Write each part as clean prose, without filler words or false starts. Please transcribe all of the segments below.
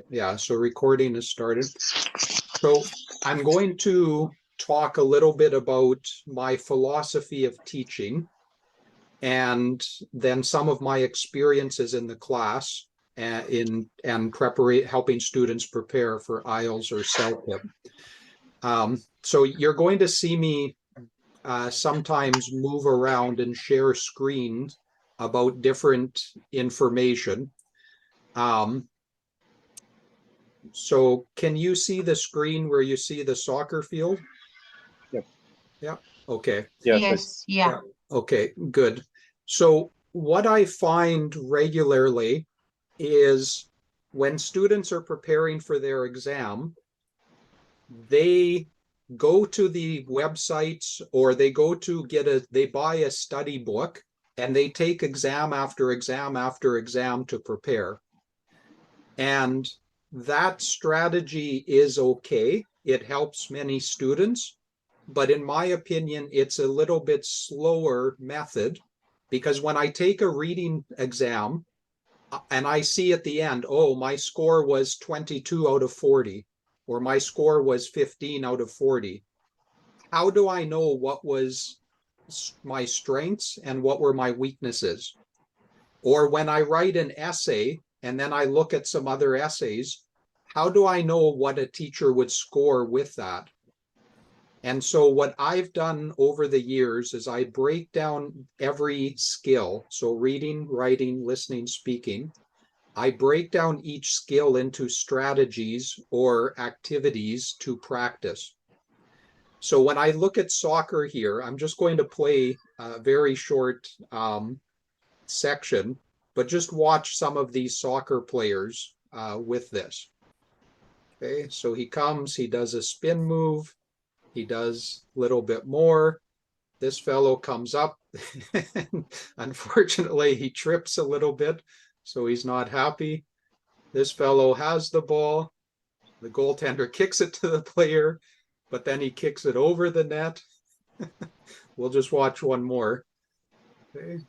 Yeah, so recording is started. So I'm going to talk a little bit about my philosophy of teaching and then some of my experiences in the class and helping students prepare for IELTS or CELPIP. So you're going to see me sometimes move around and share screens about different information. So can you see the screen where you see the soccer field? Yep. Yeah. Okay. Yes. Yeah. Okay, good. So what I find regularly is when students are preparing for their exam, they go to the websites or they buy a study book and they take exam after exam after exam to prepare. And that strategy is okay. It helps many students, but in my opinion, it's a little bit slower method because when I take a reading exam and I see at the end, oh, my score was 22 out of 40, or my score was 15 out of 40. How do I know what was my strengths and what were my weaknesses? Or when I write an essay and then I look at some other essays, how do I know what a teacher would score with that? And so what I've done over the years is I break down every skill. So reading, writing, listening, speaking. I break down each skill into strategies or activities to practice. So when I look at soccer here, I'm just going to play a very short section, but just watch some of these soccer players with this. Okay, so he comes, he does a spin move, he does a little bit more. This fellow comes up. Unfortunately, he trips a little bit, so he's not happy. This fellow has the ball. The goaltender kicks it to the player, but then he kicks it over the net. We'll just watch one more. Okay.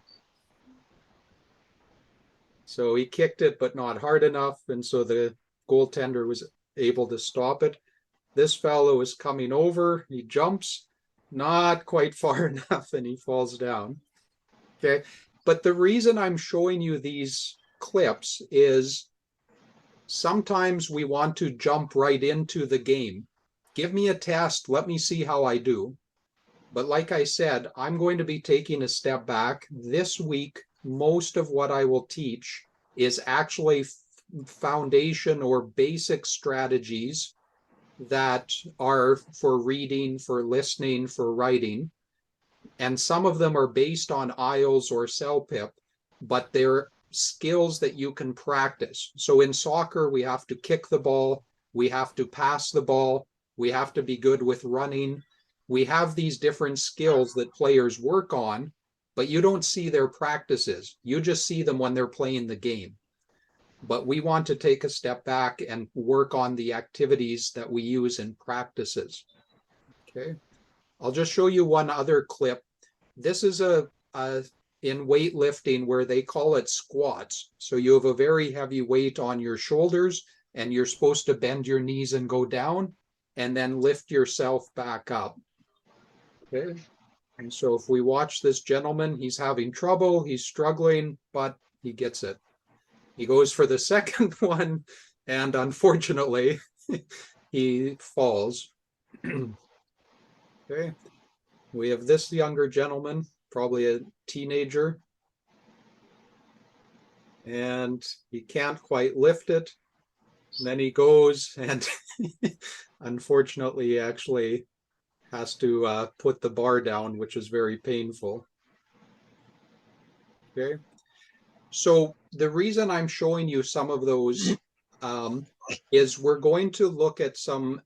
So he kicked it, but not hard enough, and so the goaltender was able to stop it. This fellow is coming over. He jumps, not quite far enough, and he falls down. Okay. But the reason I'm showing you these clips is sometimes we want to jump right into the game. Give me a test. Let me see how I do. But like I said, I'm going to be taking a step back. This week, most of what I will teach is actually foundation or basic strategies that are for reading, for listening, for writing. And some of them are based on IELTS or CELPIP, but they're skills that you can practice. So in soccer, we have to kick the ball, we have to pass the ball, we have to be good with running. We have these different skills that players work on, but you don't see their practices. You just see them when they're playing the game. But we want to take a step back and work on the activities that we use in practices. Okay. I'll just show you one other clip. This is in weightlifting where they call it squats. So you have a very heavy weight on your shoulders and you're supposed to bend your knees and go down and then lift yourself back up. Okay. And so if we watch this gentleman, he's having trouble, he's struggling, but he gets it. He goes for the second one, and unfortunately, he falls. Okay. We have this younger gentleman, probably a teenager, and he can't quite lift it. And then he goes and unfortunately, he actually has to put the bar down, which is very painful. Okay. So the reason I'm showing you some of those is we're going to look at some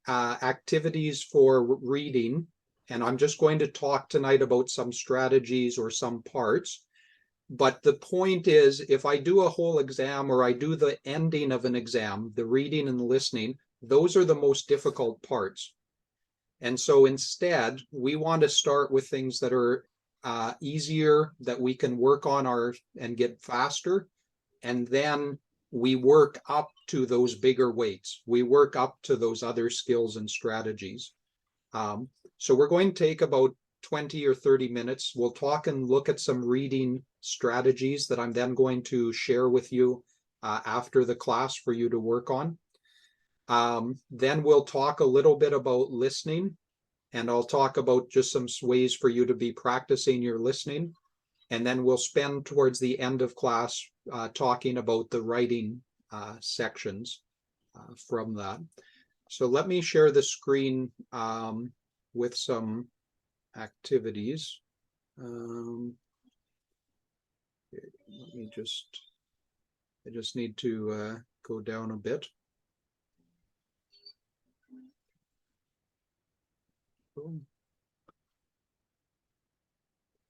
activities for reading, and I'm just going to talk tonight about some strategies or some parts. But the point is, if I do a whole exam or I do the ending of an exam, the reading and the listening, those are the most difficult parts. And so instead, we want to start with things that are easier, that we can work on and get faster. And then we work up to those bigger weights. We work up to those other skills and strategies. So we're going to take about 20 or 30 minutes. We'll talk and look at some reading strategies that I'm then going to share with you after the class for you to work on. Then we'll talk a little bit about listening, and I'll talk about just some ways for you to be practicing your listening. And then we'll spend towards the end of class talking about the writing sections from that. So let me share the screen with some activities. Okay, let me I just need to go down a bit.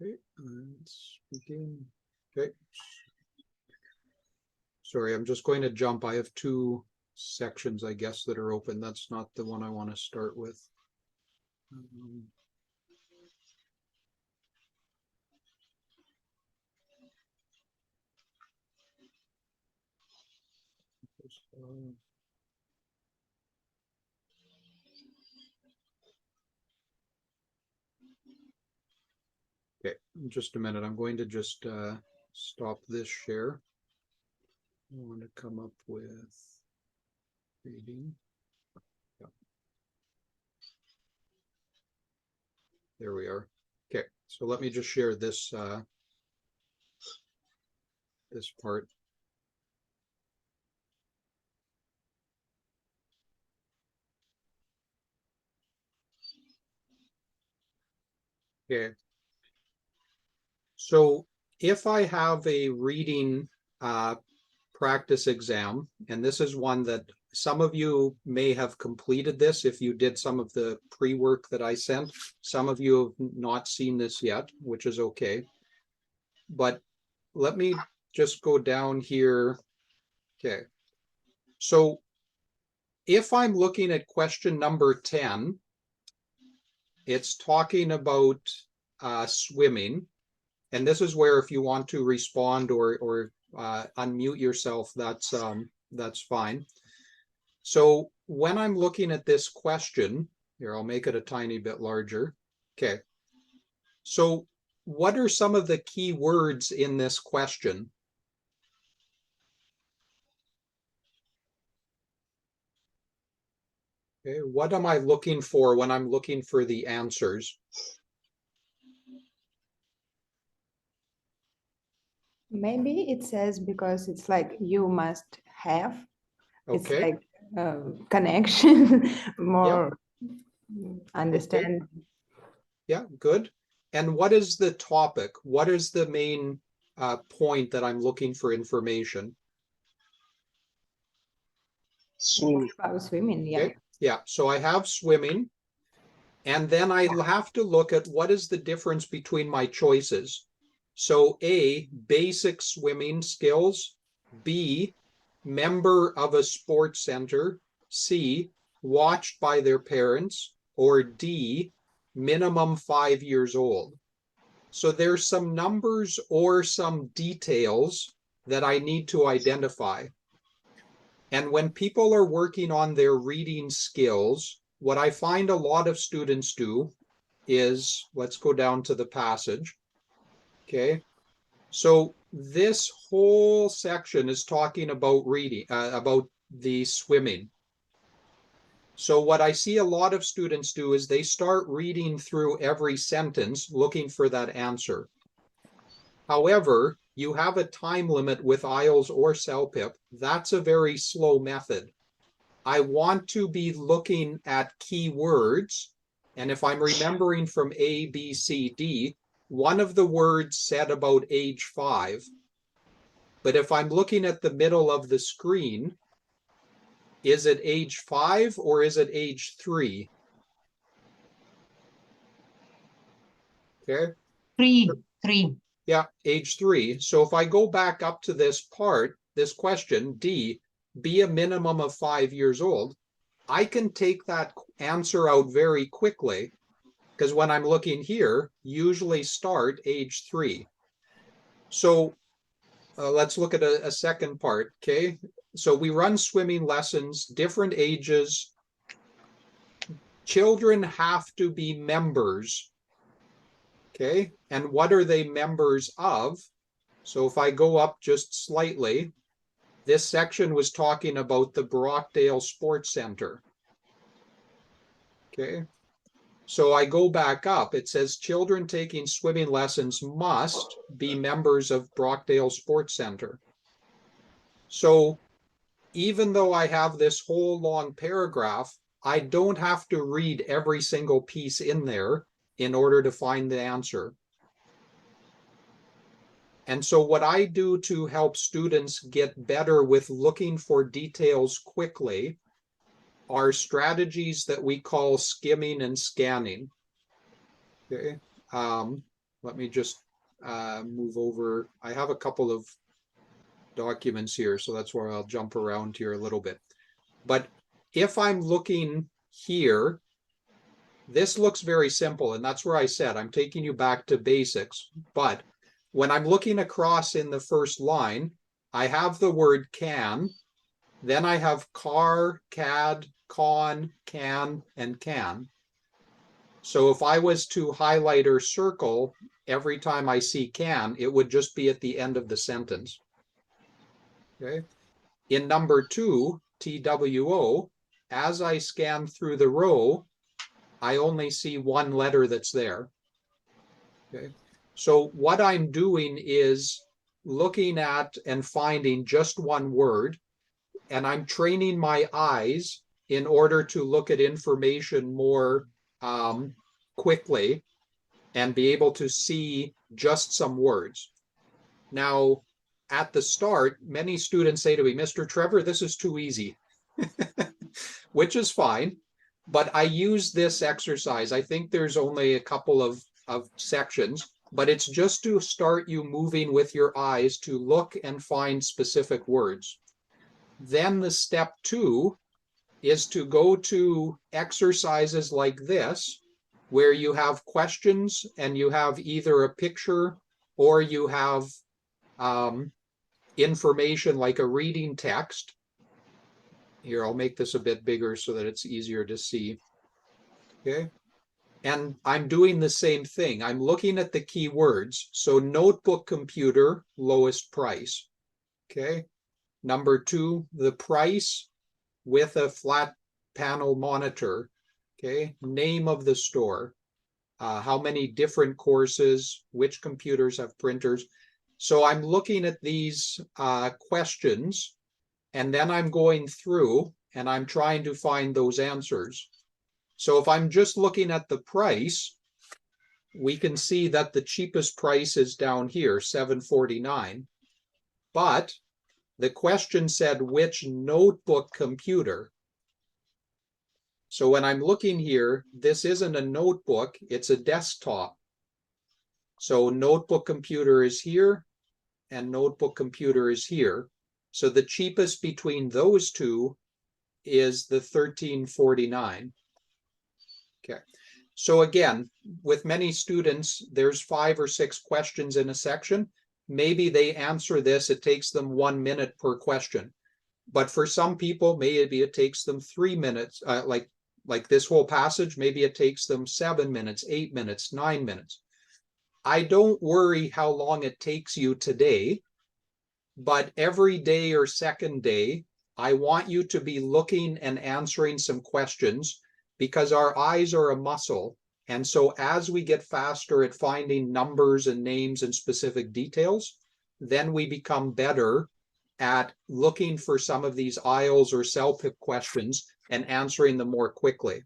Okay, let's begin. Okay. Sorry, I'm just going to jump. I have two sections, I guess, that are open. That's not the one I want to start with. Okay, just a minute. I'm going to just stop this share. I want to come up with reading. Yeah. There we are. Okay, so let me just share this this part. Okay. So if I have a reading practice exam, and this is one that some of you may have completed this if you did some of the pre-work that I sent. Some of you have not seen this yet, which is okay. But let me just go down here. Okay. So if I'm looking at question number 10, it's talking about swimming. And this is where if you want to respond or unmute yourself, that's fine. So when I'm looking at this question, here, I'll make it a tiny bit larger. Okay. So what are some of the key words in this question? Okay. What am I looking for when I'm looking for the answers? Maybe it says because it's like you must have. It's Okay. like connection, more understand. Okay. Yeah, good. And what is the topic? What is the main point that I'm looking for information? Swimming. About swimming, yeah. Okay. Yeah, so I have swimming, and then I have to look at what is the difference between my choices. So A, basic swimming skills. B, member of a sports center. C, watched by their parents. Or D, minimum 5 years old. So there's some numbers or some details that I need to identify. And when people are working on their reading skills, what I find a lot of students do is, let's go down to the passage. Okay. So this whole section is talking about reading, about the swimming. So what I see a lot of students do is they start reading through every sentence looking for that answer. However, you have a time limit with IELTS or CELPIP. That's a very slow method. I want to be looking at keywords. And if I'm remembering from A, B, C, D, one of the words said about age 5. But if I'm looking at the middle of the screen, is it age 5 or is it age 3? Okay. 3. Yeah, age 3. So if I go back up to this part, this question, D, be a minimum of 5 years old, I can take that answer out very quickly because when I'm looking here, usually start age 3. So let's look at a second part, okay? So we run swimming lessons, different ages. Children have to be members, okay? And what are they members of? So if I go up just slightly, this section was talking about the Brockdale Sports Center, okay? So I go back up, it says children taking swimming lessons must be members of Brockdale Sports Center. So even though I have this whole long paragraph, I don't have to read every single piece in there in order to find the answer. And so what I do to help students get better with looking for details quickly are strategies that we call skimming and scanning. Okay. Let me just move over. I have a couple of documents here, so that's where I'll jump around here a little bit. But if I'm looking here, this looks very simple, and that's where I said I'm taking you back to basics. But when I'm looking across in the first line, I have the word can, then I have car, cad, con, can, and can. So if I was to highlight or circle every time I see can, it would just be at the end of the sentence. Okay. In number 2, TWO, as I scan through the row, I only see one letter that's there. Okay. So what I'm doing is looking at and finding just one word, and I'm training my eyes in order to look at information more quickly and be able to see just some words. Now, at the start, many students say to me, Mr. Trevor, this is too easy, which is fine. But I use this exercise. I think there's only a couple of sections, but it's just to start you moving with your eyes to look and find specific words. Then the step 2 is to go to exercises like this, where you have questions and you have either a picture or you have information like a reading text. Here, I'll make this a bit bigger so that it's easier to see. Okay. And I'm doing the same thing. I'm looking at the keywords. So notebook computer, lowest price. Okay. Number 2, the price with a flat panel monitor. Okay. Name of the store. How many different courses, which computers have printers. So I'm looking at these questions, and then I'm going through and I'm trying to find those answers. So if I'm just looking at the price, we can see that the cheapest price is down here, $749. But the question said, which notebook computer? So when I'm looking here, this isn't a notebook, it's a desktop. So notebook computer is here and notebook computer is here. So the cheapest between those two is the $1349. Okay. So again, with many students, there's 5 or 6 questions in a section. Maybe they answer this, it takes them 1 minute per question. But for some people, maybe it takes them 3 minutes, like this whole passage, maybe it takes them 7 minutes, 8 minutes, 9 minutes. I don't worry how long it takes you today, but every day or second day, I want you to be looking and answering some questions, because our eyes are a muscle. And so as we get faster at finding numbers and names and specific details, then we become better at looking for some of these IELTS or CELPIP questions and answering them more quickly.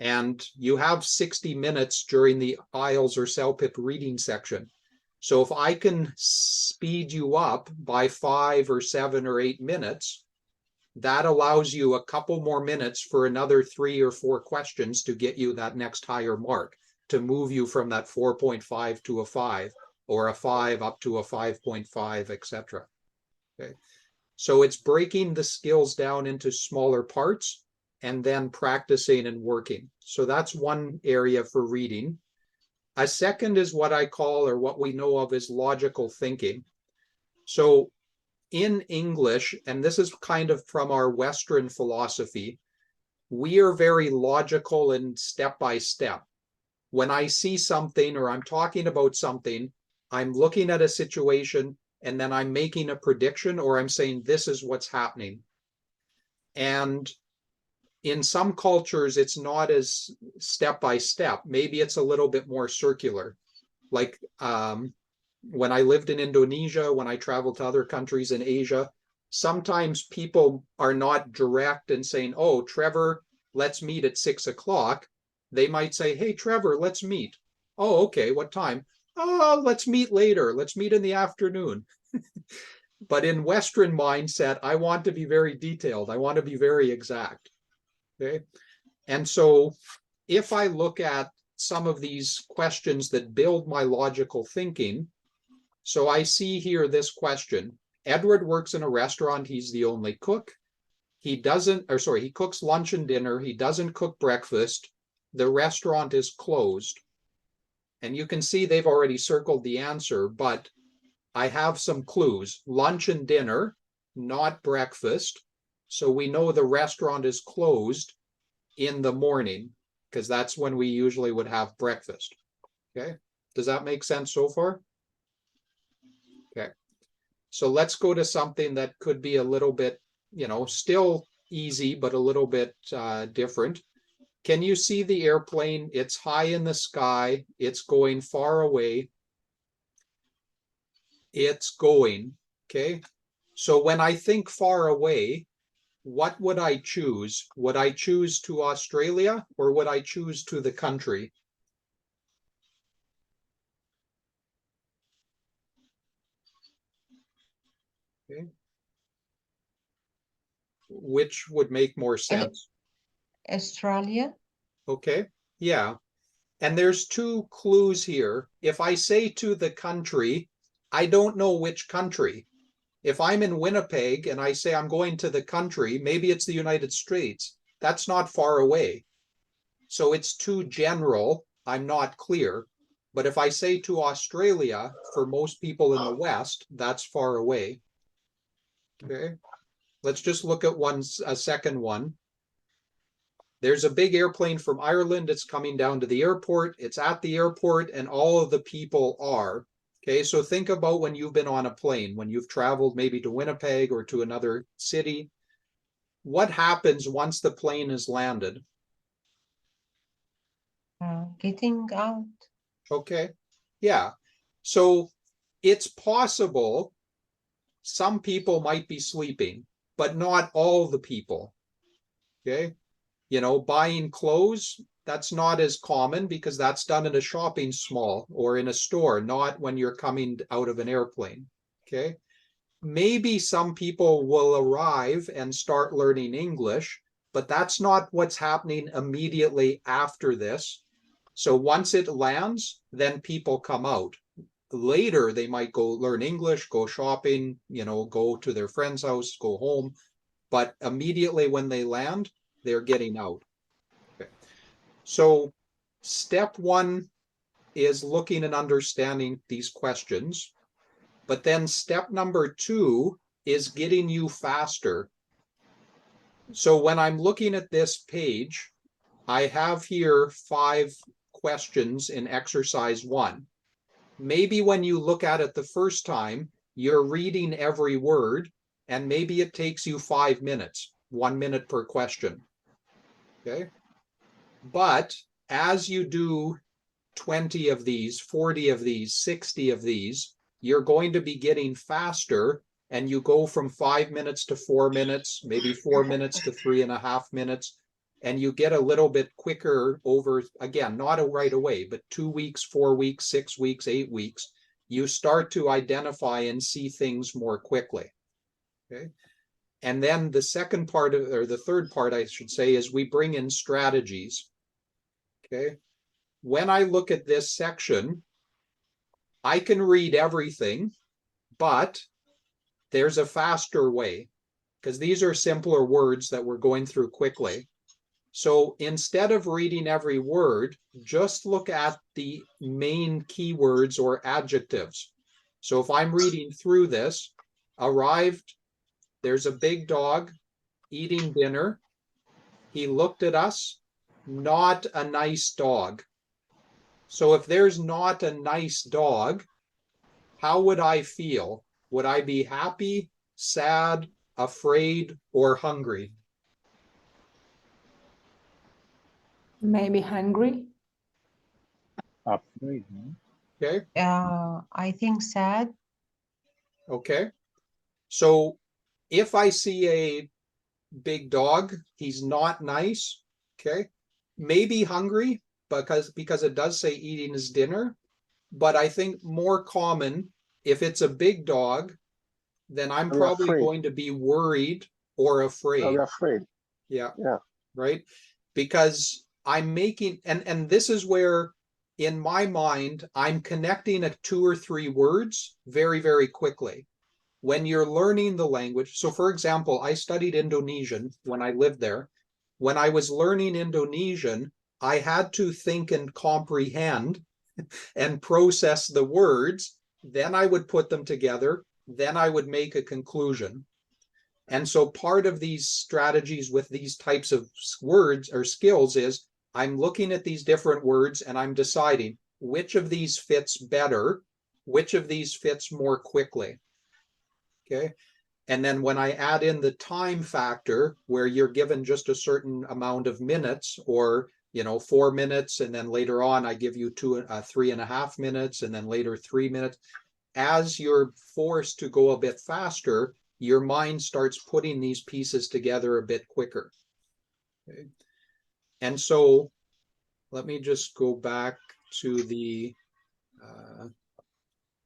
And you have 60 minutes during the IELTS or CELPIP reading section. So if I can speed you up by 5 or 7 or 8 minutes, that allows you a couple more minutes for another 3 or 4 questions to get you that next higher mark, to move you from that 4.5 to a 5, or a 5 up to a 5.5, etc. Okay. So it's breaking the skills down into smaller parts and then practicing and working. So that's one area for reading. A second is what I call, or what we know of as, logical thinking. So in English, and this is kind of from our Western philosophy, we are very logical and step by step. When I see something or I'm talking about something, I'm looking at a situation and then I'm making a prediction or I'm saying this is what's happening. And in some cultures, it's not as step by step. Maybe it's a little bit more circular. Like when I lived in Indonesia, when I traveled to other countries in Asia, sometimes people are not direct in saying, oh, Trevor, let's meet at 6 o'clock. They might say, hey, Trevor, let's meet. Oh, okay, what time? Oh, let's meet later. Let's meet in the afternoon. But in Western mindset, I want to be very detailed. I want to be very exact. Okay. And so if I look at some of these questions that build my logical thinking, so I see here this question. Edward works in a restaurant. He's the only cook. He cooks lunch and dinner. He doesn't cook breakfast. The restaurant is closed. And you can see they've already circled the answer, but I have some clues. Lunch and dinner, not breakfast. So we know the restaurant is closed in the morning because that's when we usually would have breakfast. Okay. Does that make sense so far? Okay. So let's go to something that could be a little bit, still easy, but a little bit different. Can you see the airplane? It's high in the sky. It's going far away. It's going, okay? So when I think far away, what would I choose? Would I choose to Australia or would I choose to the country? Okay. Which would make more sense? Australia. Okay, yeah. And there's two clues here. If I say to the country, I don't know which country. If I'm in Winnipeg and I say I'm going to the country, maybe it's the United States. That's not far away. So it's too general. I'm not clear. But if I say to Australia, for most people in the West, that's far away. Okay. Let's just look at a second one. There's a big airplane from Ireland. It's coming down to the airport. It's at the airport and all of the people are. Okay, so think about when you've been on a plane, when you've traveled maybe to Winnipeg or to another city. What happens once the plane is landed? Getting out. Okay, yeah. So it's possible some people might be sleeping, but not all the people. Okay. Buying clothes, that's not as common because that's done in a shopping mall or in a store, not when you're coming out of an airplane. Okay. Maybe some people will arrive and start learning English, but that's not what's happening immediately after this. So once it lands, then people come out. Later, they might go learn English, go shopping, go to their friend's house, go home. But immediately when they land, they're getting out. Okay. So step one is looking and understanding these questions. But then step number two is getting you faster. So when I'm looking at this page, I have here 5 questions in exercise 1. Maybe when you look at it the first time, you're reading every word, and maybe it takes you 5 minutes, 1 minute per question. Okay. But as you do 20 of these, 40 of these, 60 of these, you're going to be getting faster and you go from 5 minutes to 4 minutes, maybe 4 minutes to 3.5 minutes, and you get a little bit quicker over, again, not right away, but 2 weeks, 4 weeks, 6 weeks, 8 weeks, you start to identify and see things more quickly. Okay. And then the second part, or the third part, I should say, is we bring in strategies. Okay. When I look at this section, I can read everything, but there's a faster way because these are simpler words that we're going through quickly. So instead of reading every word, just look at the main keywords or adjectives. So if I'm reading through this, arrived. There's a big dog eating dinner. He looked at us. Not a nice dog. So if there's not a nice dog, how would I feel? Would I be happy, sad, afraid, or hungry? Maybe hungry. Afraid, no? Okay. I think sad. Okay. So if I see a big dog, he's not nice. Okay. Maybe hungry because it does say eating his dinner. But I think more common, if it's a big dog, then I'm I'll be probably afraid. going to be worried or I'll afraid. be afraid. Yeah. Yeah. Right. Because I'm making, and this is where in my mind, I'm connecting a 2 or 3 words very, very quickly. When you're learning the language. So for example, I studied Indonesian when I lived there. When I was learning Indonesian, I had to think and comprehend and process the words. Then I would put them together. Then I would make a conclusion. And so part of these strategies with these types of words or skills is I'm looking at these different words and I'm deciding which of these fits better, which of these fits more quickly. Okay. And then when I add in the time factor, where you're given just a certain amount of minutes, or 4 minutes, and then later on I give you 3.5 minutes, and then later 3 minutes. As you're forced to go a bit faster, your mind starts putting these pieces together a bit quicker. Okay. And so let me just go back to the,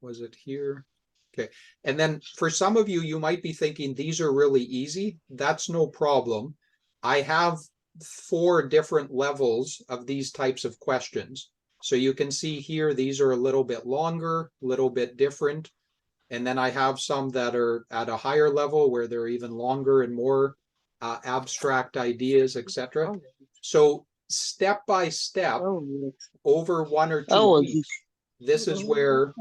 was it here? Okay. And then for some of you, you might be thinking these are really easy. That's no problem. I have 4 different levels of these types of questions. So you can see here, these are a little bit longer, a little bit different. And then I have some that are at a higher level where they're even longer and more abstract ideas, etc. So step by step, over 1 or 2 How was weeks, this is where,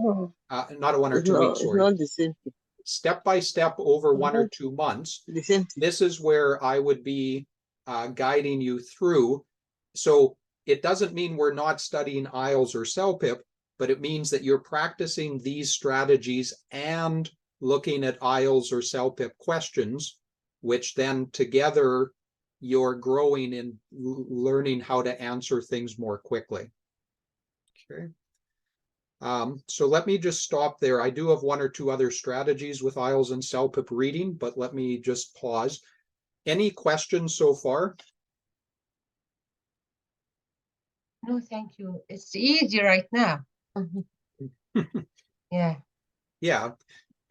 not 1 or 2 weeks, It's sorry. not the same thing. Step by step over 1 or Mhm. 2 months, The same thing. this is where I would be guiding you through. So it doesn't mean we're not studying IELTS or CELPIP, but it means that you're practicing these strategies and looking at IELTS or CELPIP questions, which then together you're growing in learning how to answer things more quickly. Okay. So let me just stop there. I do have 1 or 2 other strategies with IELTS and CELPIP reading, but let me just pause. Any questions so far? No, thank you. It's easy right now. Yeah. Yeah.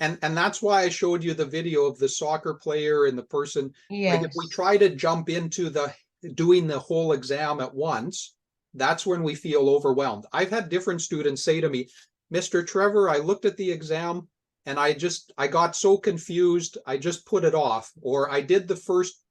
And that's why I showed you the video of the soccer player and the person. Like if we Yes. try to jump into doing the whole exam at once, that's when we feel overwhelmed. I've had different students say to me, Mr. Trevor, I looked at the exam and I got so confused, I just put it off. Or I did the first,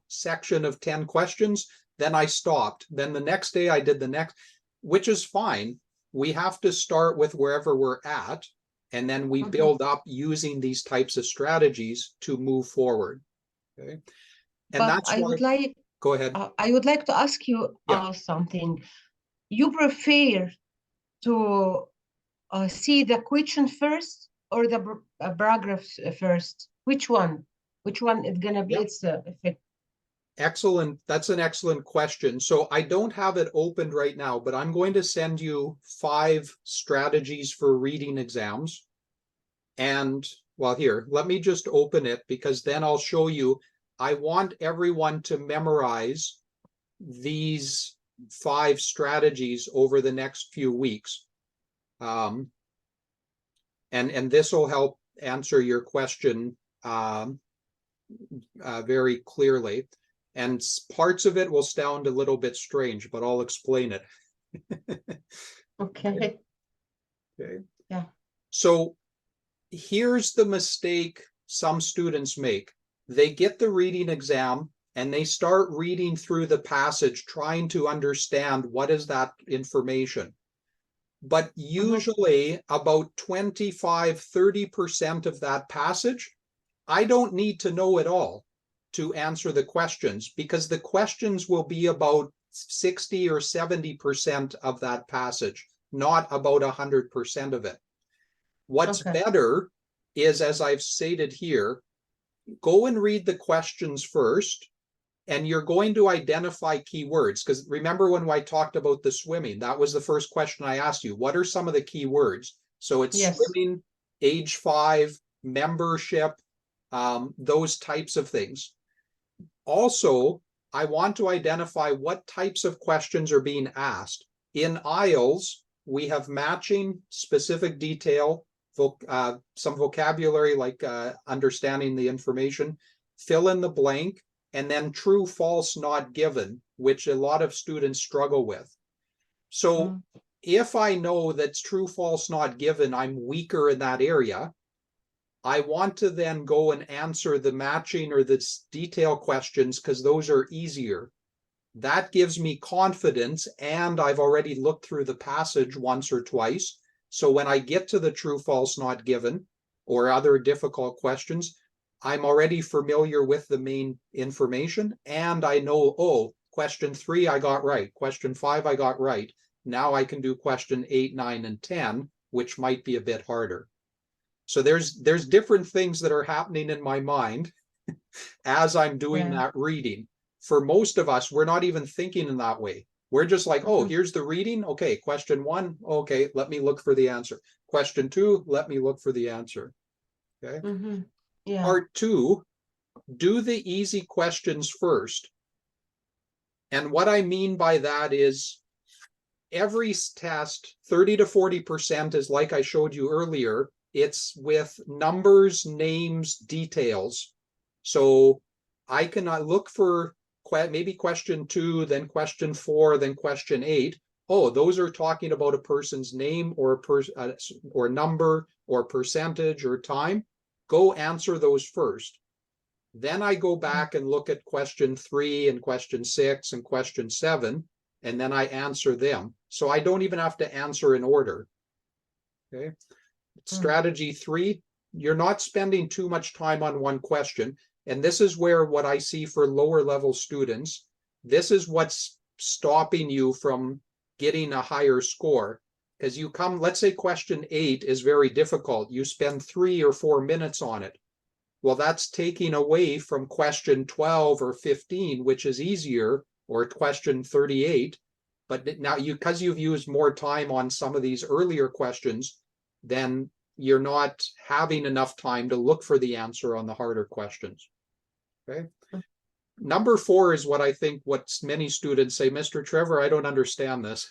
section of 10 questions, then I stopped. Then the next day I did the next, which is fine. We have to start with wherever we're at, and then we build up using these types of strategies to move forward. Okay. And But that's why, go ahead. I would like to ask you Yeah. something. You prefer to see the question first or the paragraph first? Which one? Which one is gonna be Yep. its effect? Excellent. That's an excellent question. So I don't have it opened right now, but I'm going to send you 5 strategies for reading exams. And well, here, let me just open it, because then I'll show you. I want everyone to memorize these 5 strategies over the next few weeks. And this will help answer your question very clearly. And parts of it will sound a little bit strange, but I'll explain it. Okay. Okay. Yeah. So here's the mistake some students make. They get the reading exam and they start reading through the passage, trying to understand what is that information. but usually about 25–30% of that passage, I don't need to know it all to answer the questions, because the questions will be about 60 or 70% of that passage, not about 100% of it. What's Okay. better is, as I've stated here, go and read the questions first, and you're going to identify keywords. Because remember when I talked about the swimming, that was the first question I asked you. What are some of the keywords? So it's Yes. swimming, age 5, membership, those types of things. Also, I want to identify what types of questions are being asked. In IELTS, we have matching, specific detail, some vocabulary like understanding the information, fill in the blank, and then true, false, not given, which a lot of students struggle with. So if I know that's true, false, not given, I'm weaker in that area, I want to then go and answer the matching or the detail questions, because those are easier. That gives me confidence, and I've already looked through the passage once or twice. So when I get to the true, false, not given, or other difficult questions, I'm already familiar with the main information, and I know, oh, question 3 I got right, question 5 I got right. Now I can do question 8, 9, and 10, which might be a bit harder. So there's different things that are happening in my mind as I'm doing that reading. For most of us, we're not even thinking in that way. We're just like, oh, here's the reading. Okay, question 1. Okay, let me look for the answer. Question 2, let me look for the answer. Okay. Yeah. Part 2, do the easy questions first. And what I mean by that is every test, 30 to 40% is like I showed you earlier. It's with numbers, names, details. So I can look for maybe question 2, then question 4, then question 8. Oh, those are talking about a person's name or or number or percentage or time. Go answer those first. Then I go back and look at question 3 and question 6 and question 7, and then I answer them. So I don't even have to answer in order. Okay. Strategy 3, you're not spending too much time on one question. And this is where what I see for lower level students, this is what's stopping you from getting a higher score. Because you come, let's say question 8 is very difficult. You spend 3 or 4 minutes on it. Well, that's taking away from question 12 or 15, which is easier, or question 38. But now because you've used more time on some of these earlier questions, then you're not having enough time to look for the answer on the harder questions. Okay. Number 4 is what I think what many students say, Mr. Trevor, I don't understand this.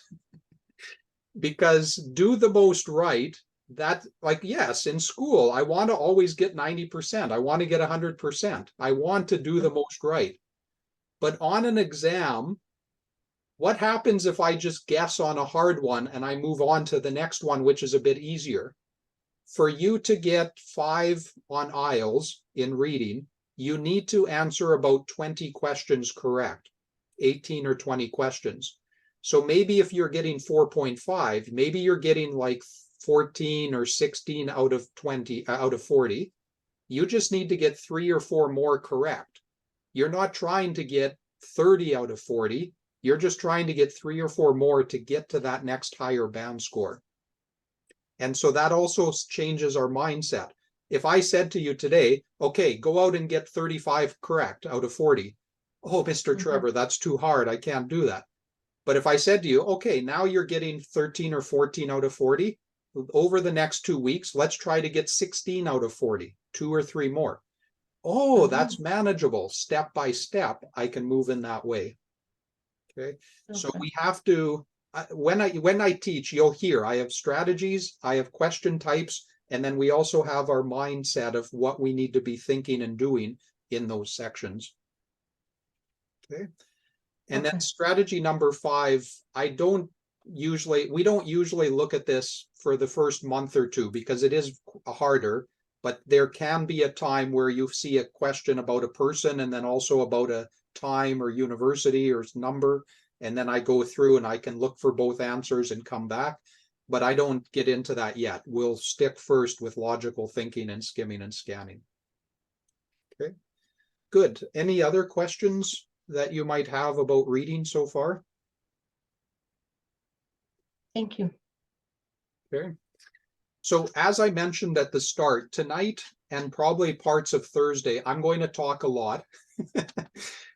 Because do the most right, that, like, yes, in school, I want to always get 90%. I want to get 100%. I want to do the most right. But on an exam, what happens if I just guess on a hard one and I move on to the next one, which is a bit easier? For you to get 5 on IELTS in reading, you need to answer about 20 questions correct, 18 or 20 questions. So maybe if you're getting 4.5, maybe you're getting like 14 or 16 out of 20, out of 40. You just need to get 3 or 4 more correct. You're not trying to get 30 out of 40. You're just trying to get 3 or 4 more to get to that next higher band score. And so that also changes our mindset. If I said to you today, okay, go out and get 35 correct out of 40. Oh, Mr. Trevor, that's too hard. I can't do that. But if I said to you, okay, now you're getting 13 or 14 out of 40, over the next 2 weeks, let's try to get 16 out of 40, 2 or 3 more. Oh, that's manageable. Step by step, I can move in that way. Okay. So we have to, when I teach, you'll hear I have strategies, I have question types, and then we also have our mindset of what we need to be thinking and doing in those sections. Okay. And then strategy number 5, we don't usually look at this for the first month or 2 because it is harder, but there can be a time where you see a question about a person and then also about a time or university or number, and then I go through and I can look for both answers and come back. but I don't get into that yet. We'll stick first with logical thinking and skimming and scanning. Okay, good. Any other questions that you might have about reading so far? Thank you. Okay. So as I mentioned at the start, tonight and probably parts of Thursday, I'm going to talk a lot,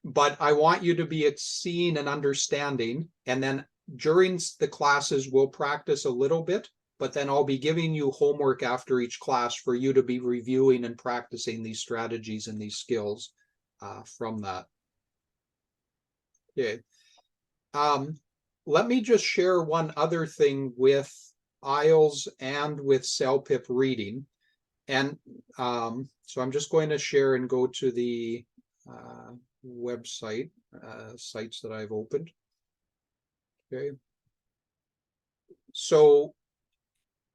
but I want you to be seeing and understanding. And then during the classes, we'll practice a little bit, but then I'll be giving you homework after each class for you to be reviewing and practicing these strategies and these skills from that. Okay. Let me just share one other thing with IELTS and with CELPIP reading. And so I'm just going to share and go to the website, sites that I've opened. Okay. So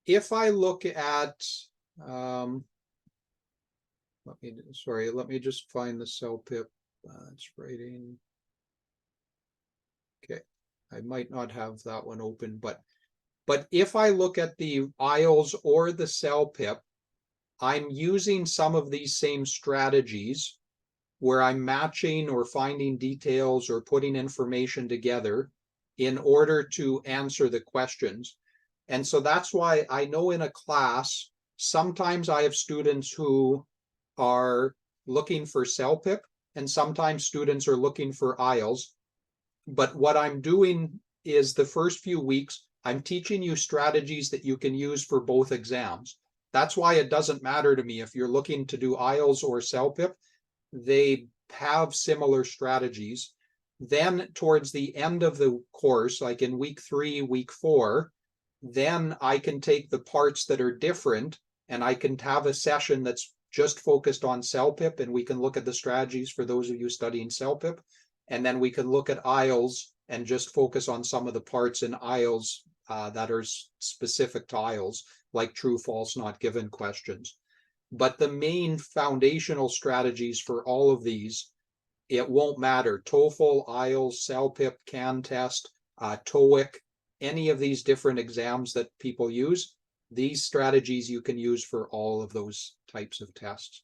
if I look at, let me just find the CELPIP, it's writing. Okay, I might not have that one open, but if I look at the IELTS or the CELPIP, I'm using some of these same strategies where I'm matching or finding details or putting information together in order to answer the questions. And so that's why I know in a class, sometimes I have students who are looking for CELPIP and sometimes students are looking for IELTS. But what I'm doing is the first few weeks, I'm teaching you strategies that you can use for both exams. That's why it doesn't matter to me if you're looking to do IELTS or CELPIP. They have similar strategies. Then towards the end of the course, like in week 3, week 4, then I can take the parts that are different and I can have a session that's just focused on CELPIP, and we can look at the strategies for those of you studying CELPIP. And then we can look at IELTS and just focus on some of the parts in IELTS that are specific to IELTS, like true, false, not given questions. But the main foundational strategies for all of these, it won't matter. TOEFL, IELTS, CELPIP, CAN test, TOEIC, any of these different exams that people use, these strategies you can use for all of those types of tests.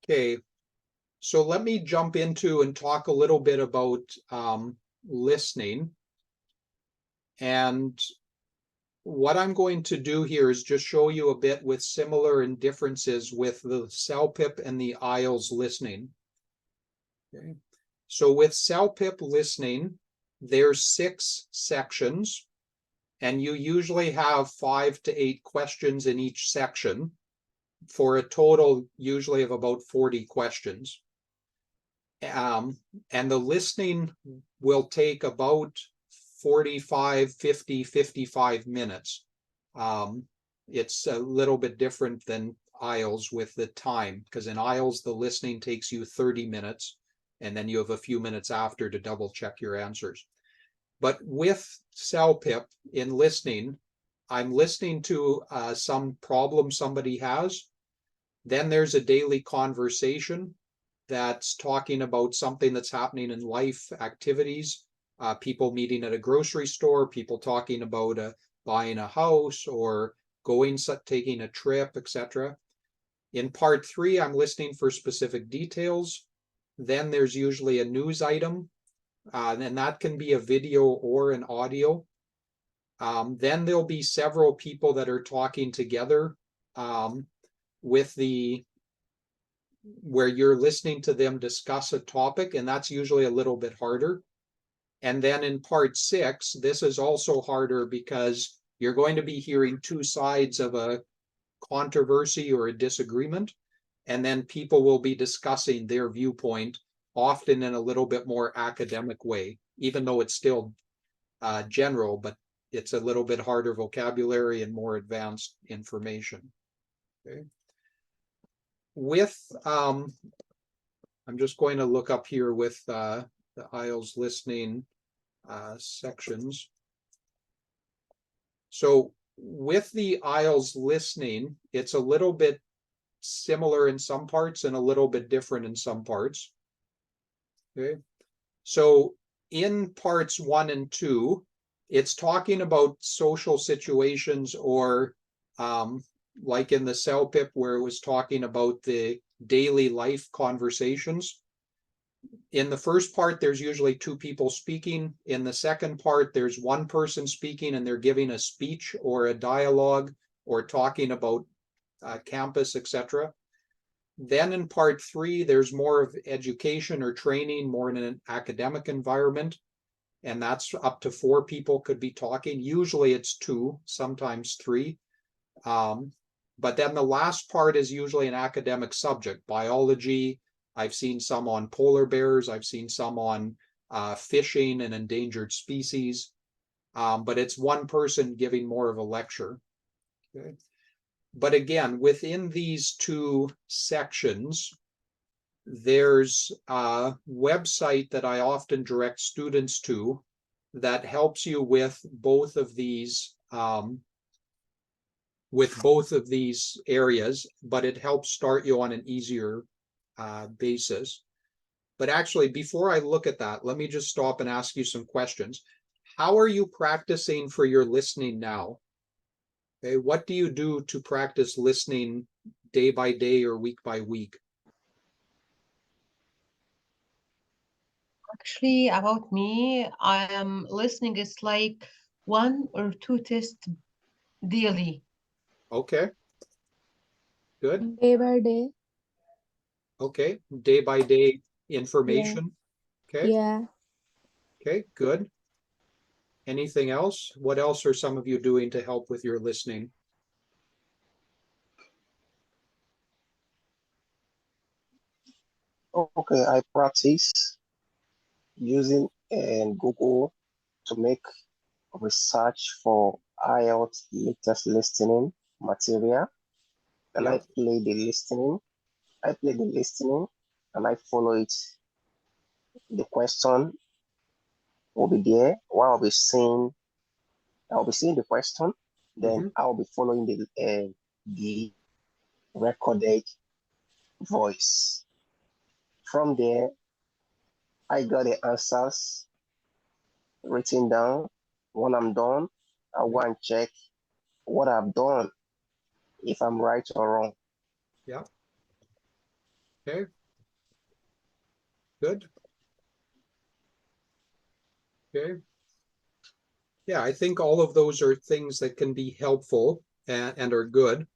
Okay. So let me jump into and talk a little bit about listening. And what I'm going to do here is just show you a bit with similar and differences with the CELPIP and the IELTS listening. Okay. So with CELPIP listening, there's 6 sections, and you usually have 5 to 8 questions in each section for a total usually of about 40 questions. And the listening will take about 45, 50, 55 minutes. It's a little bit different than IELTS with the time, because in IELTS, the listening takes you 30 minutes, and then you have a few minutes after to double check your answers. But with CELPIP in listening, I'm listening to some problem somebody has. Then there's a daily conversation that's talking about something that's happening in life, activities, people meeting at a grocery store, people talking about buying a house or taking a trip, etc. In part 3, I'm listening for specific details. Then there's usually a news item, and that can be a video or an audio. Then there'll be several people that are talking together where you're listening to them discuss a topic, and that's usually a little bit harder. And then in part 6, this is also harder because you're going to be hearing 2 sides of a controversy or a disagreement, and then people will be discussing their viewpoint, often in a little bit more academic way, even though it's still general, but it's a little bit harder vocabulary and more advanced information. Okay. With, I'm just going to look up here with the IELTS listening sections. So with the IELTS listening, it's a little bit similar in some parts and a little bit different in some parts. Okay. So in parts 1 and 2, it's talking about social situations or like in the CELPIP where it was talking about the daily life conversations. In the first part, there's usually two people speaking. In the second part, there's one person speaking and they're giving a speech or a dialogue or talking about campus, etc. Then in part three, there's more of education or training, more in an academic environment. And that's up to 4 people could be talking. Usually it's 2, sometimes 3. But then the last part is usually an academic subject, biology. I've seen some on polar bears. I've seen some on fishing and endangered species. But it's one person giving more of a lecture. Okay. But again, within these 2 sections, there's a website that I often direct students to that helps you with both of these areas, but it helps start you on an easier basis. But actually, before I look at that, let me just stop and ask you some questions. How are you practicing for your listening now? Okay, what do you do to practice listening day by day or week by week? Actually, about me, I am listening. It's like 1 or 2 tests daily. Okay, good. Day by day. Okay, day by day information. Okay, Yeah. okay, good. Anything else? What else are some of you doing to help with your listening? Okay, I practice using Google to make research for IELTS latest listening material. And Yeah, I play the listening. And I follow it. The question will be there while I'll be seeing the question. Then mhm, I'll be following the recorded voice. From there, I got the answers written down. When I'm done, I'll go and check what I've done, if I'm right or wrong. yeah, okay, good. Okay. Yeah, I think all of those are things that can be helpful and are good.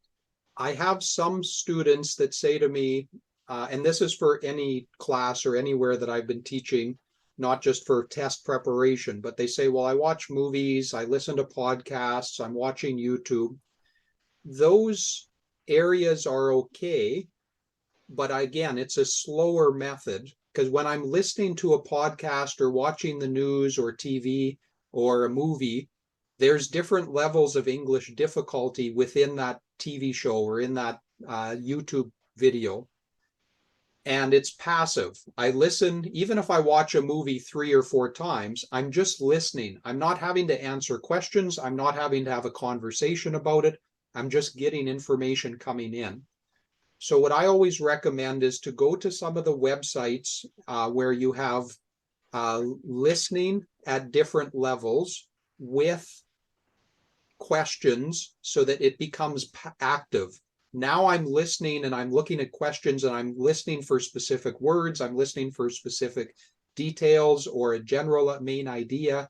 I have some students that say to me, and this is for any class or anywhere that I've been teaching, not just for test preparation, but they say, well, I watch movies, I listen to podcasts, I'm watching YouTube. Those areas are okay, but again, it's a slower method because when I'm listening to a podcast or watching the news or TV or a movie, there's different levels of English difficulty within that TV show or in that YouTube video. And it's passive. I listen, even if I watch a movie 3 or 4 times, I'm just listening. I'm not having to answer questions. I'm not having to have a conversation about it. I'm just getting information coming in. So what I always recommend is to go to some of the websites where you have listening at different levels with questions so that it becomes active. Now I'm listening and I'm looking at questions and I'm listening for specific words. I'm listening for specific details or a general main idea.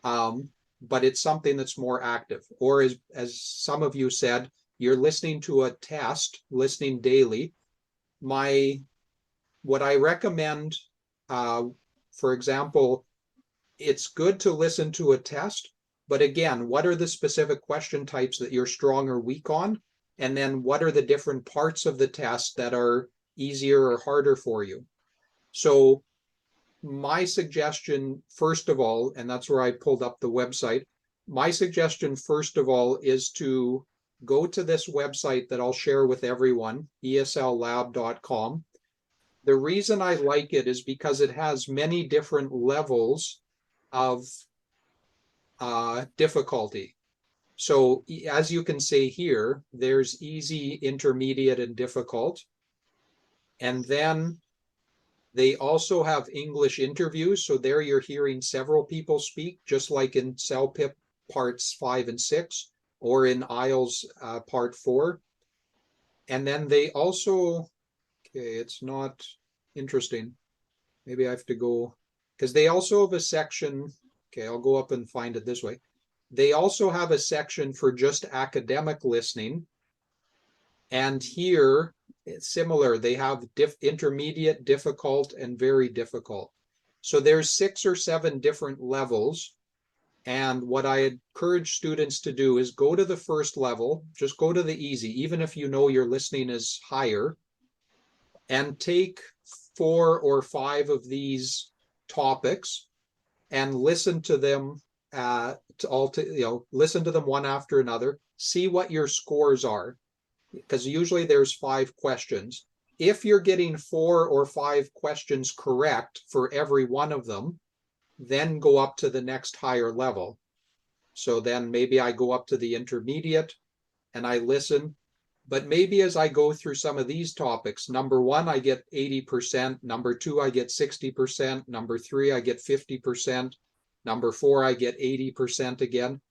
But it's something that's more active. Or as some of you said, you're listening to a test, listening daily. What I recommend, for example, it's good to listen to a test, but again, what are the specific question types that you're strong or weak on? And then what are the different parts of the test that are easier or harder for you? So my suggestion, first of all, and that's where I pulled up the website, my suggestion, first of all, is to go to this website that I'll share with everyone, ESLlab.com. The reason I like it is because it has many different levels of difficulty. So as you can see here, there's easy, intermediate, and difficult. And then They also have English interviews. So there you're hearing several people speak, just like in CELPIP parts 5 and 6, or in IELTS part 4. And then they also, okay, it's not interesting. Maybe I have to go, because they also have a section. Okay, I'll go up and find it this way. They also have a section for just academic listening. And here, it's similar. They have intermediate, difficult, and very difficult. So there's 6 or 7 different levels. And what I encourage students to do is go to the first level, just go to the easy, even if you know your listening is higher, and take 4 or 5 of these topics and listen to them listen to them one after another, see what your scores are, because usually there's 5 questions. If you're getting 4 or 5 questions correct for every one of them, then go up to the next higher level. So then maybe I go up to the intermediate and I listen. But maybe as I go through some of these topics, number 1, I get 80%. Number 2, I get 60%. Number 3, I get 50%. Number 4, I get 80% again.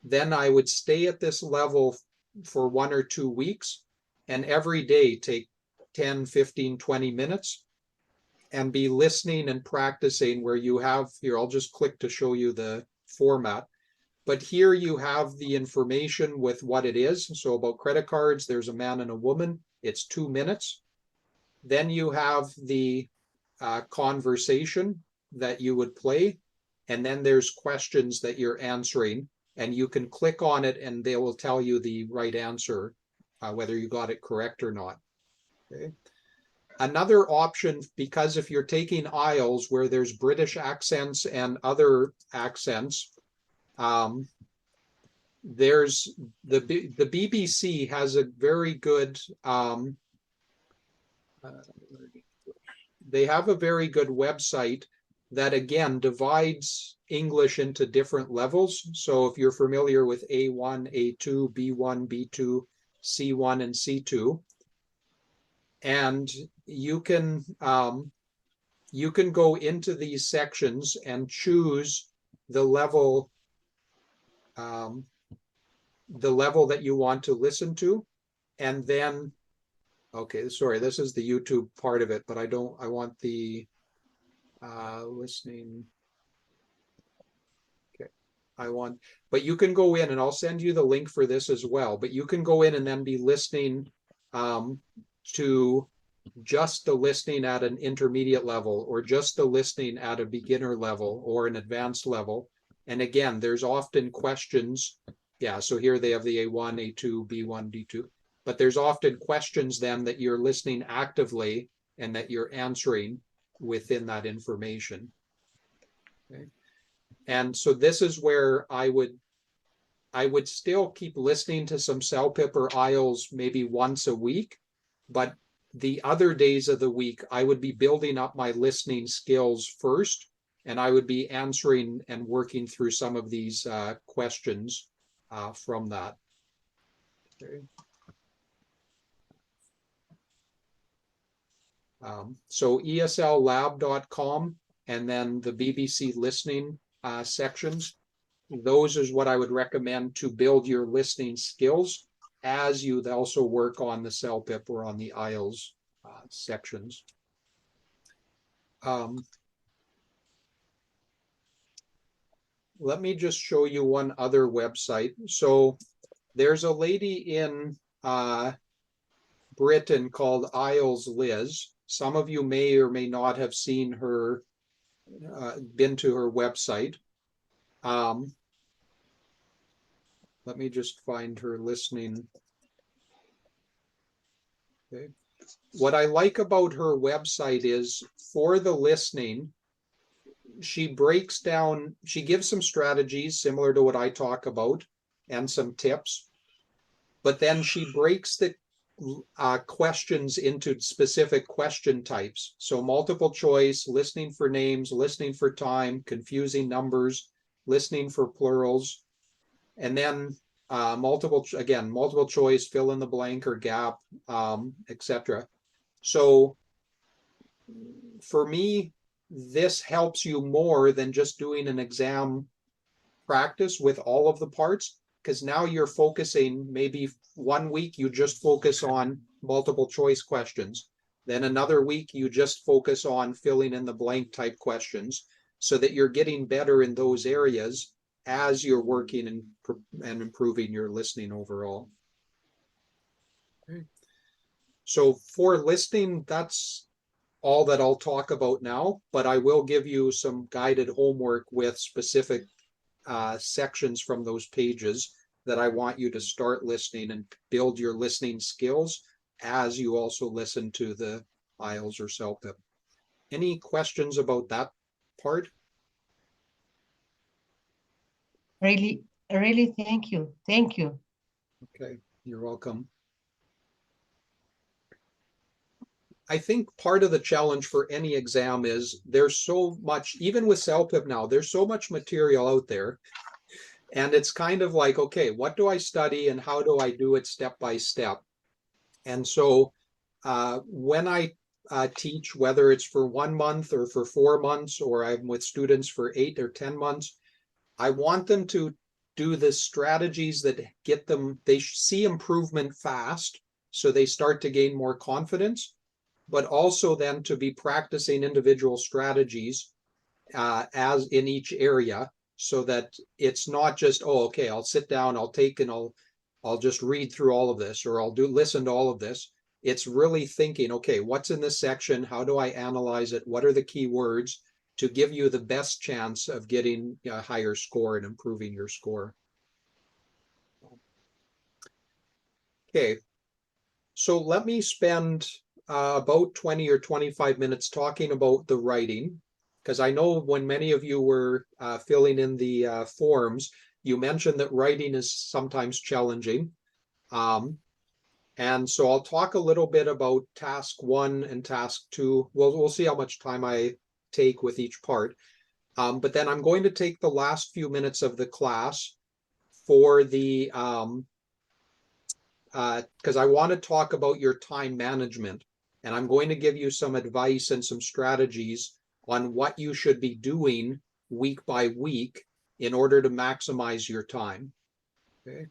Then I would stay at this level for 1 or 2 weeks, and every day take 10, 15, 20 minutes and be listening and practicing where you have here. I'll just click to show you the format. But here you have the information with what it is. So about credit cards, there's a man and a woman. It's 2 minutes. Then you have the conversation that you would play. And then there's questions that you're answering. And you can click on it and they will tell you the right answer, whether you got it correct or not. Okay. Another option, because if you're taking IELTS where there's British accents and other accents, there's the BBC has a very good they have a very good website that again divides English into different levels. So if you're familiar with A1, A2, B1, B2, C1, and C2, and you can go into these sections and choose the level that you want to listen to. And then, okay, sorry, this is the YouTube part of it, but I want the listening. Okay, but you can go in and I'll send you the link for this as well, but you can go in and then be listening to just the listening at an intermediate level, or just the listening at a beginner level or an advanced level. And again, there's often questions. Yeah, so here they have the A1, A2, B1, D2. But there's often questions then that you're listening actively and that you're answering within that information. Okay. And so this is where I would still keep listening to some CELPIP or IELTS maybe once a week, but the other days of the week, I would be building up my listening skills first, and I would be answering and working through some of these questions from that. Okay. So eslab.com and then the BBC listening sections. Those is what I would recommend to build your listening skills as you also work on the CELPIP or on the IELTS sections. Let me just show you one other website. So there's a lady in Britain called IELTS Liz. Some of you may or may not have seen her, been to her website. Let me just find her listening. Okay. What I like about her website is for the listening, she breaks down, she gives some strategies similar to what I talk about and some tips, but then she breaks the questions into specific question types. So multiple choice, listening for names, listening for time, confusing numbers, listening for plurals, and then multiple choice, fill in the blank or gap, etc. So for me, this helps you more than just doing an exam practice with all of the parts, because now you're focusing, maybe 1 week you just focus on multiple choice questions. Then another week you just focus on filling in the blank type questions, so that you're getting better in those areas as you're working and improving your listening overall. Okay. So for listening, that's all that I'll talk about now, but I will give you some guided homework with specific sections from those pages that I want you to start listening and build your listening skills as you also listen to the IELTS or CELPIP. Any questions about that part? Really, really, thank you. Thank you. Okay, you're welcome. I think part of the challenge for any exam is there's so much, even with CELPIP now, there's so much material out there. And it's kind of like, okay, what do I study and how do I do it step by step? And so when I teach, whether it's for 1 month or for 4 months, or I'm with students for 8 or 10 months, I want them to do the strategies that get them, they see improvement fast, so they start to gain more confidence, but also then to be practicing individual strategies as in each area, so that it's not just, oh, okay, I'll sit down, I'll take and I'll just read through all of this, or I'll listen to all of this. It's really thinking, okay, what's in this section? How do I analyze it? What are the key words to give you the best chance of getting a higher score and improving your score? Okay, so let me spend about 20 or 25 minutes talking about the writing, because I know when many of you were filling in the forms, you mentioned that writing is sometimes challenging. And so I'll talk a little bit about task 1 and task 2. We'll see how much time I take with each part. But then I'm going to take the last few minutes of the class for the, because I want to talk about your time management. And I'm going to give you some advice and some strategies on what you should be doing week by week in order to maximize your time. Okay.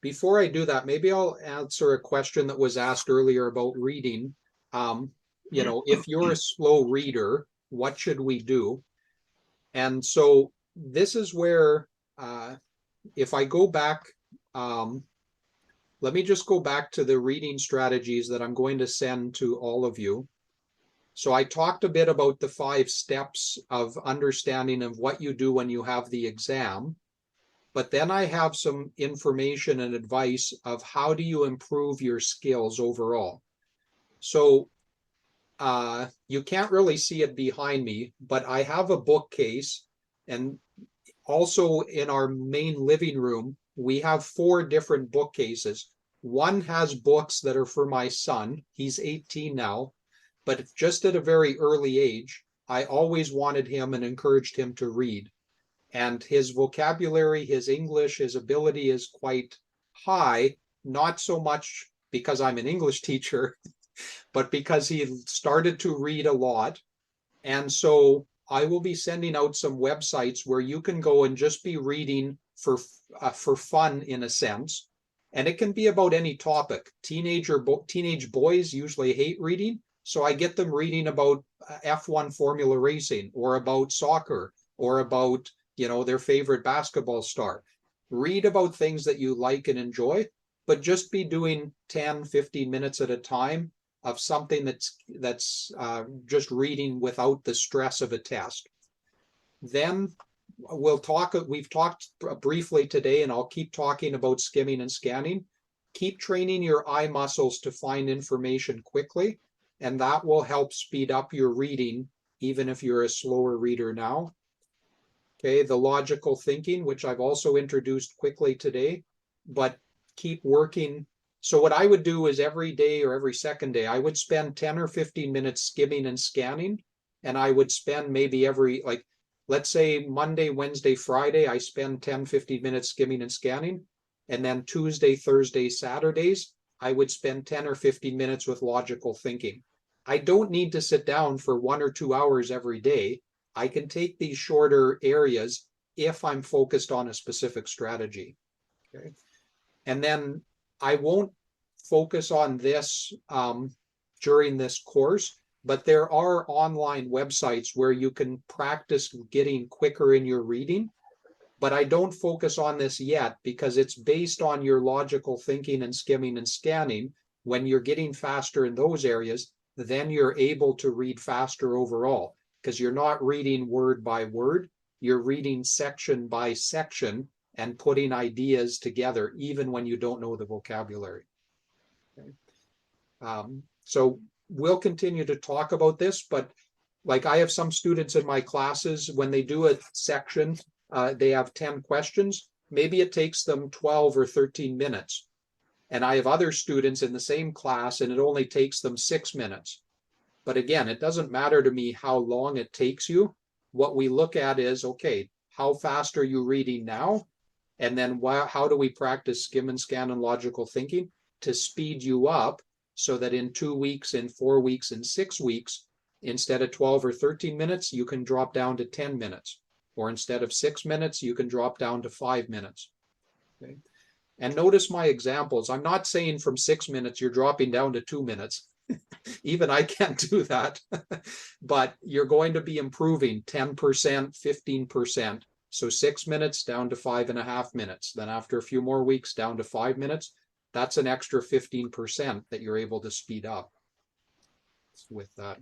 Before I do that, maybe I'll answer a question that was asked earlier about reading. You know, if you're a slow reader, what should we do? And so this is where, if I go back, let me just go back to the reading strategies that I'm going to send to all of you. So I talked a bit about the 5 steps of understanding of what you do when you have the exam. But then I have some information and advice of how do you improve your skills overall. So you can't really see it behind me, but I have a bookcase, and also in our main living room, we have 4 different bookcases. One has books that are for my son. He's 18 now, but just at a very early age, I always wanted him and encouraged him to read. And his vocabulary, his English, his ability is quite high, not so much because I'm an English teacher, but because he started to read a lot. And so I will be sending out some websites where you can go and just be reading for fun, in a sense. And it can be about any topic. Teenage boys usually hate reading, so I get them reading about F1 Formula Racing, or about soccer, or about, you know, their favorite basketball star. Read about things that you like and enjoy, but just be doing 10, 15 minutes at a time of something that's just reading without the stress of a test. Then we've talked briefly today, and I'll keep talking about skimming and scanning. Keep training your eye muscles to find information quickly, and that will help speed up your reading, even if you're a slower reader now. Okay, the logical thinking, which I've also introduced quickly today, but keep working. So what I would do is every day or every second day, I would spend 10 or 15 minutes skimming and scanning. And I would spend maybe like, let's say Monday, Wednesday, Friday, I spend 10, 15 minutes skimming and scanning. And then Tuesday, Thursday, Saturdays, I would spend 10 or 15 minutes with logical thinking. I don't need to sit down for 1 or 2 hours every day. I can take these shorter areas if I'm focused on a specific strategy. Okay. And then I won't focus on this during this course, but there are online websites where you can practice getting quicker in your reading. But I don't focus on this yet because it's based on your logical thinking and skimming and scanning. When you're getting faster in those areas, then you're able to read faster overall because you're not reading word by word. You're reading section by section and putting ideas together, even when you don't know the vocabulary. Okay. So we'll continue to talk about this, but like I have some students in my classes, when they do a section, they have 10 questions. Maybe it takes them 12 or 13 minutes. And I have other students in the same class and it only takes them 6 minutes. But again, it doesn't matter to me how long it takes you. What we look at is, okay, how fast are you reading now? And then how do we practice skim and scan and logical thinking to speed you up so that in 2 weeks, in 4 weeks, in 6 weeks, instead of 12 or 13 minutes, you can drop down to 10 minutes. Or instead of 6 minutes, you can drop down to 5 minutes. Okay. And notice my examples. I'm not saying from 6 minutes, you're dropping down to 2 minutes. Even I can't do that. But you're going to be improving 10%, 15%. So 6 minutes down to 5.5 minutes. Then after a few more weeks, down to 5 minutes. That's an extra 15% that you're able to speed up with that.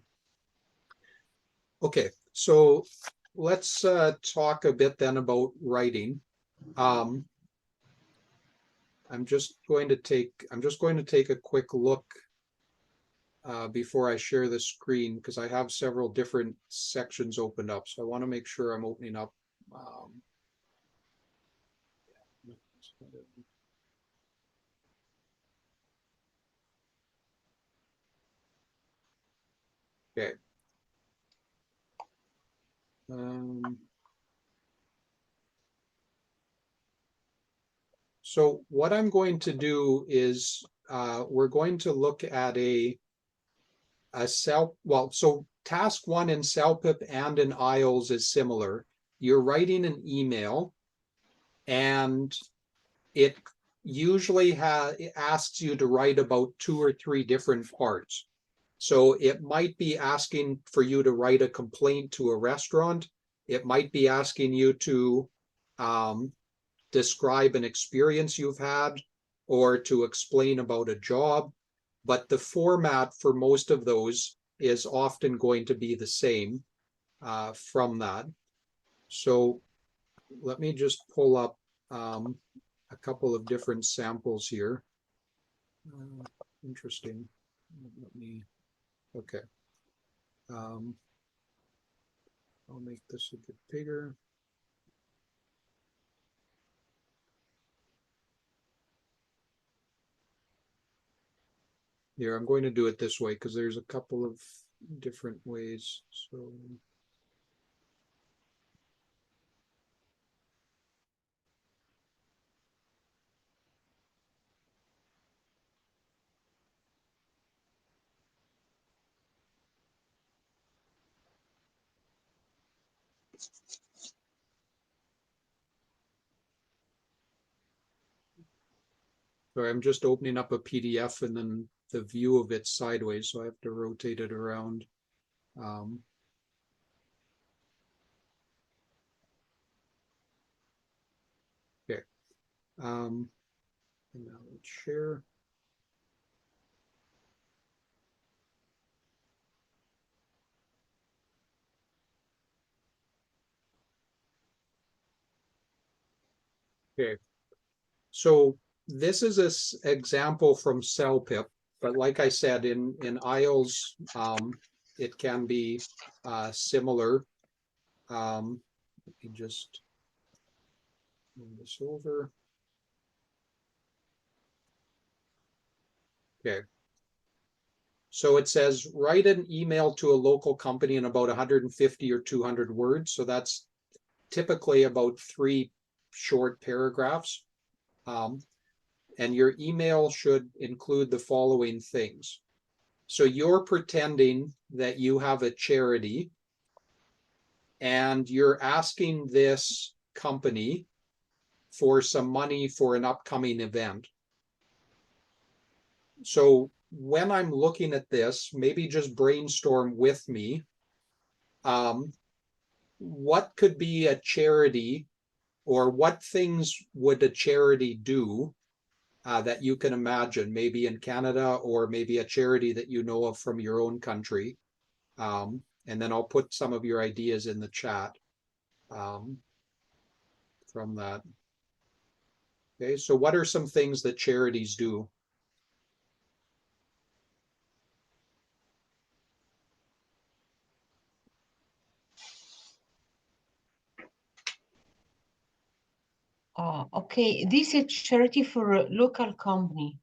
Okay, so let's talk a bit then about writing. I'm just going to take a quick look before I share the screen because I have several different sections opened up. So I want to make sure I'm opening up. Okay. So what I'm going to do is we're going to look at so task 1 in CELPIP and in IELTS is similar. You're writing an email and it usually asks you to write about 2 or 3 different parts. So it might be asking for you to write a complaint to a restaurant. It might be asking you to describe an experience you've had or to explain about a job. But the format for most of those is often going to be the same from that. So let me just pull up a couple of different samples here. Interesting. Let me, okay. I'll make this a bit bigger. Here, I'm going to do it this way because there's a couple of different ways. So I'm just opening up a PDF and then the view of it sideways, so I have to rotate it around. Okay. And now let's share. Okay. So this is an example from CELPIP, but like I said, in IELTS, it can be similar. Let me just move this over. Okay. So it says, write an email to a local company in about 150 or 200 words. So that's typically about 3 short paragraphs. And your email should include the following things. So you're pretending that you have a charity and you're asking this company for some money for an upcoming event. So when I'm looking at this, maybe just brainstorm with me. What could be a charity, or what things would a charity do that you can imagine, maybe in Canada, or maybe a charity that you know of from your own country? And then I'll put some of your ideas in the chat from that. Okay, so what are some things that charities do? Okay, this is charity for a local company.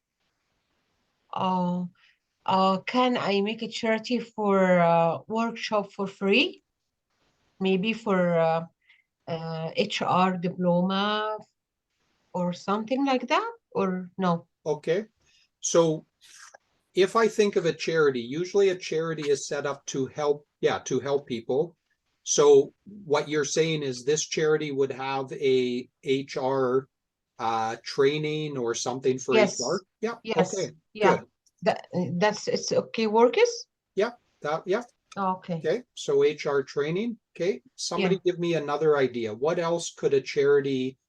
Can I make a charity for a workshop for free? Maybe for HR diploma or something like that, or no? Okay, so if I think of a charity, usually a charity is set up to help, to help people. So what you're saying is this charity would have a HR training or something for Yes. HR? Yeah, Yes. okay, Yeah. good. That's it's okay, Workers? Yeah, Okay. okay. So HR training, okay. Somebody give me another idea. What else could a charity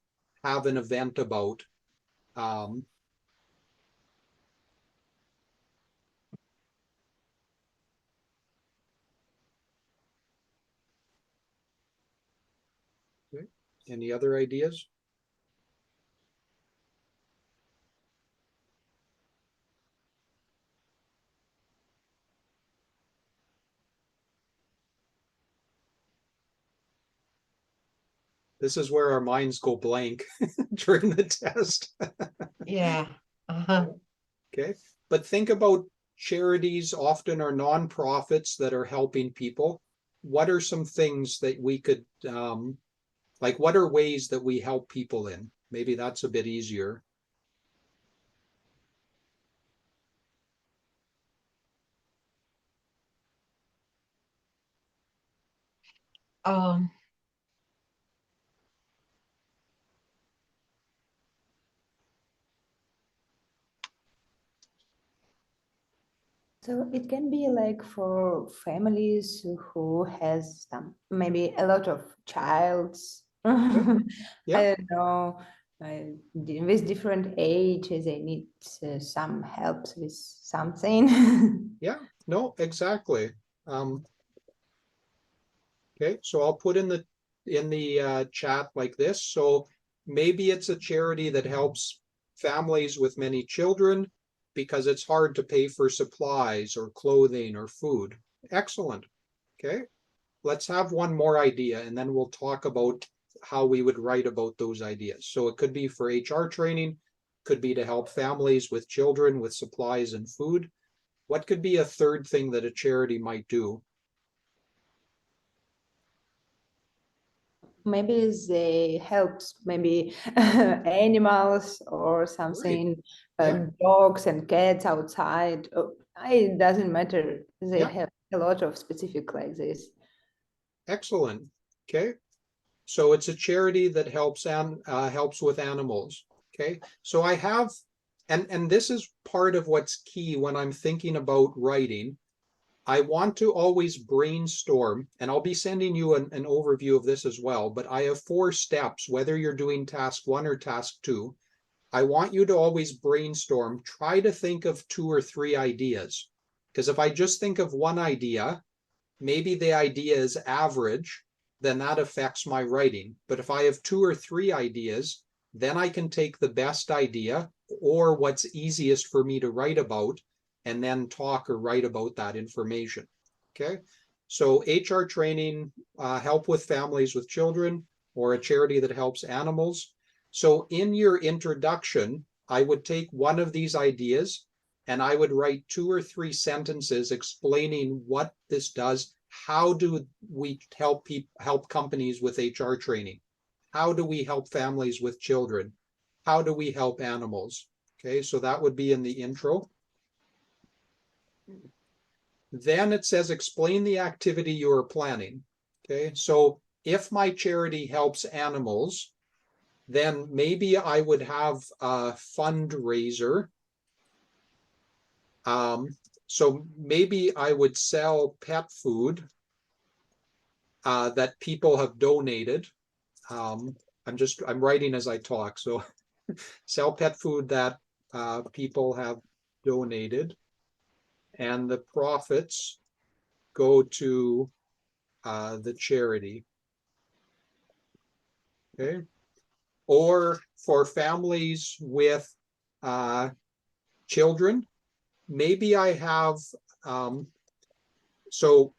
have an event about? Okay. Any other ideas? This is where our minds go blank during the test. Yeah. Uh-huh. Okay. But think about charities often are nonprofits that are helping people. What are some things that we could, like, what are ways that we help people in? Maybe that's a bit easier. Um, So it can be like for families who has some, maybe a lot of childs. Yeah. I don't know, with different ages, they need some helps with something. Yeah, no, exactly. Okay, so I'll put in the chat like this. So maybe it's a charity that helps families with many children because it's hard to pay for supplies or clothing or food. Excellent. Okay, let's have one more idea and then we'll talk about how we would write about those ideas. So it could be for HR training, could be to help families with children with supplies and food. What could be a third thing that a charity might do? Maybe they helps maybe animals or something, Yeah. dogs and cats outside. It doesn't matter. They Yeah. have a lot of specific like this. Excellent. Okay. So it's a charity that helps with animals. Okay. So I have, and this is part of what's key when I'm thinking about writing. I want to always brainstorm, and I'll be sending you an overview of this as well, but I have 4 steps, whether you're doing task 1 or task 2. I want you to always brainstorm, try to think of 2 or 3 ideas. Because if I just think of one idea, maybe the idea is average, then that affects my writing. But if I have 2 or 3 ideas, then I can take the best idea or what's easiest for me to write about and then talk or write about that information. Okay. So HR training, help with families with children, or a charity that helps animals. So in your introduction, I would take one of these ideas and I would write 2 or 3 sentences explaining what this does. How do we help companies with HR training? How do we help families with children? How do we help animals? Okay, so that would be in the intro. Then it says explain the activity you are planning. Okay, so if my charity helps animals, then maybe I would have a fundraiser. So maybe I would sell pet food that people have donated. I'm writing as I talk. So sell pet food that people have donated, and the profits go to the charity. Okay. Or for families with children, maybe I have so